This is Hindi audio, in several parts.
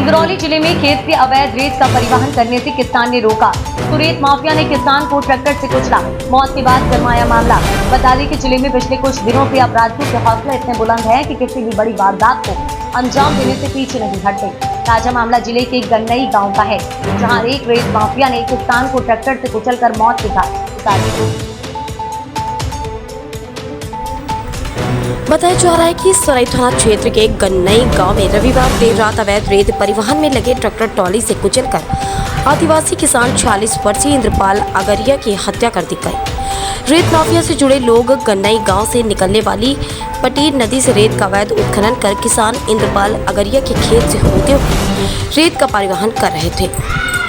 सिंगरौली जिले में खेत से अवैध रेत का परिवहन करने से किसान ने रोका तो रेत माफिया ने किसान को ट्रैक्टर से कुचला। मौत के बाद गरमाया मामला। बता दें कि जिले में पिछले कुछ दिनों से अपराधियों के हौसले इतने बुलंद है कि किसी भी बड़ी वारदात को अंजाम देने से पीछे नहीं हटते। ताजा मामला जिले के गन्नई गाँव का है, जहाँ एक रेत माफिया ने किसान को ट्रैक्टर से कुचलकर मौत के घाट उतार दी। बताया जा रहा है कि सराय थाना क्षेत्र के गन्नई गांव में रविवार देर रात अवैध रेत परिवहन में लगे ट्रैक्टर ट्रॉली से कुचलकर आदिवासी किसान 40 वर्षीय इंद्रपाल अगरिया की हत्या कर दी गई। रेत माफिया से जुड़े लोग गन्नई गांव से निकलने वाली पटीर नदी से रेत का अवैध उत्खनन कर किसान इंद्रपाल अगरिया के खेत से होते हुए रेत का परिवहन कर रहे थे।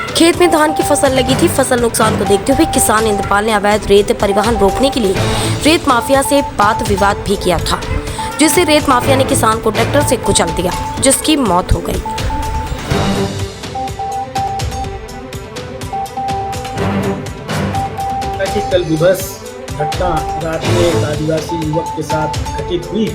खेत में धान की फसल लगी थी। फसल नुकसान को देखते हुए किसान इंद्रपाल ने अवैध रेत परिवहन रोकने के लिए रेत माफिया से वाद विवाद भी किया था, जिससे रेत माफिया ने किसान को ट्रैक्टर से कुचल दिया, जिसकी मौत हो गई। कल विभत्स घटना रात में एक आदिवासी युवक के साथ घटित हुई।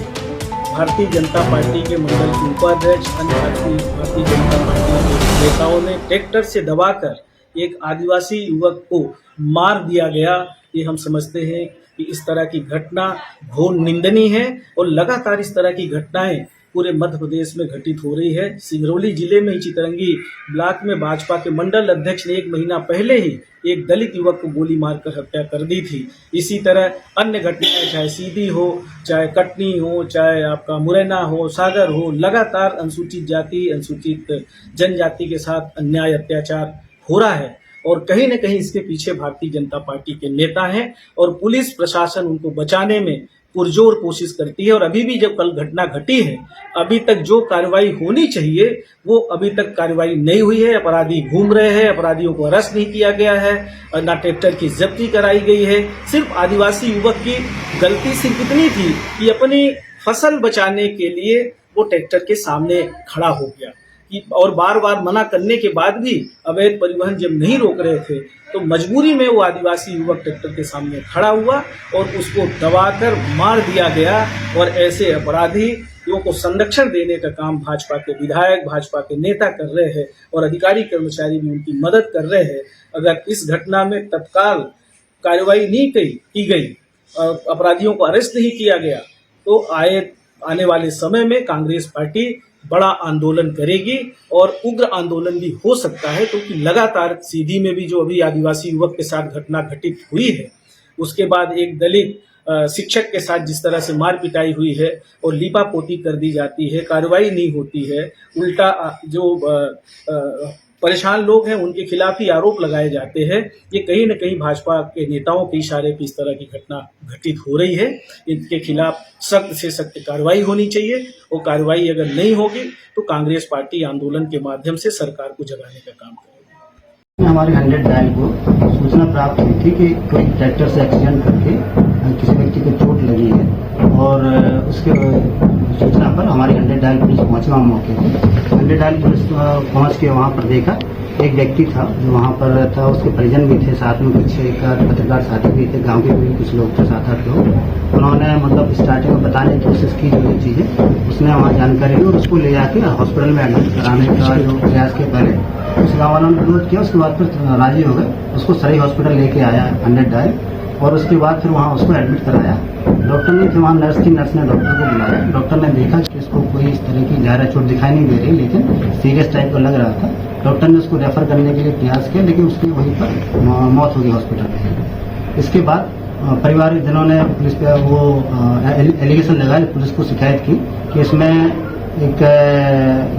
भारतीय जनता पार्टी के मंडल के उपाध्यक्ष अन्य भारतीय जनता पार्टी के नेताओं ने ट्रैक्टर से दबाकर एक आदिवासी युवक को मार दिया गया। ये हम समझते हैं कि इस तरह की घटना घोर निंदनीय है और लगातार इस तरह की घटनाएं पूरे मध्य प्रदेश में घटित हो रही है। सिंगरौली जिले में चितरंगी ब्लॉक में भाजपा के मंडल अध्यक्ष ने 1 महीना पहले ही एक दलित युवक को गोली मारकर हत्या कर दी थी। इसी तरह अन्य घटनाएं चाहे सीधी हो, चाहे कटनी हो, चाहे आपका मुरैना हो, सागर हो, लगातार अनुसूचित जाति अनुसूचित जनजाति के साथ अन्याय अत्याचार हो रहा है और कहीं न कहीं इसके पीछे भारतीय जनता पार्टी के नेता हैं और पुलिस प्रशासन उनको बचाने में पुरजोर कोशिश करती है। और अभी भी जब कल घटना घटी है, अभी तक जो कार्रवाई होनी चाहिए वो अभी तक कार्रवाई नहीं हुई है। अपराधी घूम रहे हैं, अपराधियों को अरेस्ट नहीं किया गया है, ना ट्रैक्टर की जब्ती कराई गई है। सिर्फ आदिवासी युवक की गलती सिर्फ इतनी थी कि अपनी फसल बचाने के लिए वो ट्रैक्टर के सामने खड़ा हो गया और बार बार मना करने के बाद भी अवैध परिवहन जब नहीं रोक रहे थे तो मजबूरी में वो आदिवासी युवक ट्रैक्टर के सामने खड़ा हुआ और उसको दबाकर मार दिया गया। और ऐसे अपराधियों को संरक्षण देने का काम भाजपा के विधायक, भाजपा के नेता कर रहे हैं और अधिकारी कर्मचारी भी उनकी मदद कर रहे हैं। अगर इस घटना में तत्काल कार्रवाई नहीं की गई, अपराधियों को अरेस्ट नहीं किया गया तो आने वाले समय में कांग्रेस पार्टी बड़ा आंदोलन करेगी और उग्र आंदोलन भी हो सकता है, क्योंकि लगातार सीधी में भी जो अभी आदिवासी युवक के साथ घटना घटित हुई है, उसके बाद एक दलित शिक्षक के साथ जिस तरह से मार पिटाई हुई है और लीपापोती कर दी जाती है, कार्रवाई नहीं होती है, उल्टा जो परेशान लोग हैं उनके खिलाफ ही आरोप लगाए जाते हैं। ये कहीं न कहीं भाजपा के नेताओं के इशारे पर इस तरह की घटना घटित हो रही है। इनके खिलाफ सख्त से सख्त कार्रवाई होनी चाहिए और कार्रवाई अगर नहीं होगी तो कांग्रेस पार्टी आंदोलन के माध्यम से सरकार को जगाने का काम करेगी। हमारे 100 डायल को सूचना प्राप्त हुई थी कि कोई ट्रैक्टर से एक्सीडेंट करके किसी व्यक्ति को चोट लगी है और उसके सूचना पर हमारी 100 डायल पुलिस पहुंची वहाँ मौके पर। 100 डायल पुलिस पहुंच के वहाँ पर देखा एक व्यक्ति था जो वहाँ पर था, उसके परिजन भी थे, साथ में कुछ पत्रकार साथी भी थे, गांव के भी कुछ लोग थे, 7-8 लोग। उन्होंने मतलब स्टार्टिंग में बताने की कोशिश की जो चीज़ें, उसने वहाँ जानकारी ली और उसको ले जाके हॉस्पिटल में एडमिट कराने का जो प्रयास किया। पहले उस गाँव वालों ने विरोध किया, उसके बाद फिर राजी हो गए, उसको सही हॉस्पिटल लेके आया 100 डायल और उसके बाद फिर वहाँ उसको एडमिट कराया। डॉक्टर ने फिर वहाँ नर्स ने डॉक्टर को बुलाया। डॉक्टर ने देखा कि इसको कोई इस तरह की ज़्यादा चोट दिखाई नहीं दे रही, लेकिन सीरियस टाइप का लग रहा था। डॉक्टर ने उसको रेफर करने के लिए प्रयास किया, लेकिन उसकी वहीं पर मौत हो गई हॉस्पिटल में। इसके बाद परिवार जनों ने पुलिस पे वो एलिगेशन लगाया, पुलिस को शिकायत की कि इसमें एक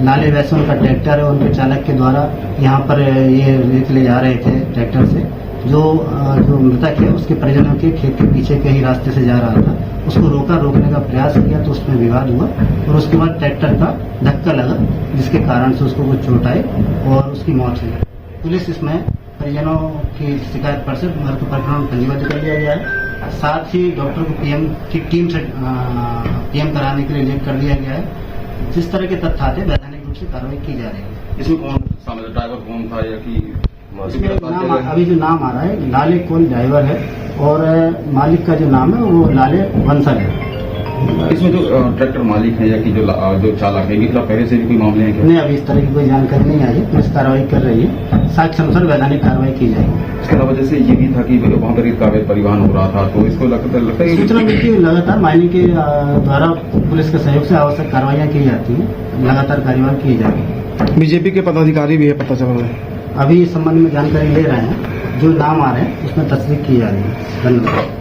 नाले वैसे उनका ट्रैक्टर है, उनके चालक के द्वारा यहाँ पर ये रेत ले जा रहे थे ट्रैक्टर से। जो मृतक है उसके परिजनों के खेत के पीछे के ही रास्ते से जा रहा था, उसको रोकने का प्रयास किया तो उसमें विवाद हुआ और उसके बाद ट्रैक्टर का धक्का लगा, जिसके कारण से उसको कुछ चोट आई और उसकी मौत हुई। पुलिस इसमें परिजनों की शिकायत पर से मृत्यु प्रकरण पंजीबद्ध कर लिया गया है। साथ ही डॉक्टर को पीएम की टीम से पीएम कराने के लिए लिंक कर दिया गया है। जिस तरह के तथ्य आते वैधानिक रूप से कार्रवाई की जा रही है। इसमें कौन ड्राइवर कौन था या कि अभी जो नाम आ रहा है लाले कोल ड्राइवर है और मालिक का जो नाम है वो लाले बंसल है। इसमें जो ट्रैक्टर मालिक है या कि जो चालक है इनके खिलाफ पहले से भी कोई मामले हैं क्या? नहीं, अभी इस तरह की कोई जानकारी नहीं आई है। पुलिस कार्रवाई कर रही है, साक्ष्य अनुसार वैधानिक कार्रवाई की जाएगी। इसके अलावा जैसे ये भी था कि वहाँ पर रेत का अवैध परिवहन हो रहा था, तो इसको लगता है सूचना मिलती है, लगातार माइनिंग के द्वारा पुलिस के सहयोग से आवश्यक कार्रवाइयाँ की जाती हैं, लगातार कार्यवाही की जाएगी। बीजेपी के पदाधिकारी भी है, पता चल रहा है। अभी इस संबंध में जानकारी ले रहे हैं, जो नाम आ रहे हैं उसमें तस्दीक की जा रही है। धन्यवाद।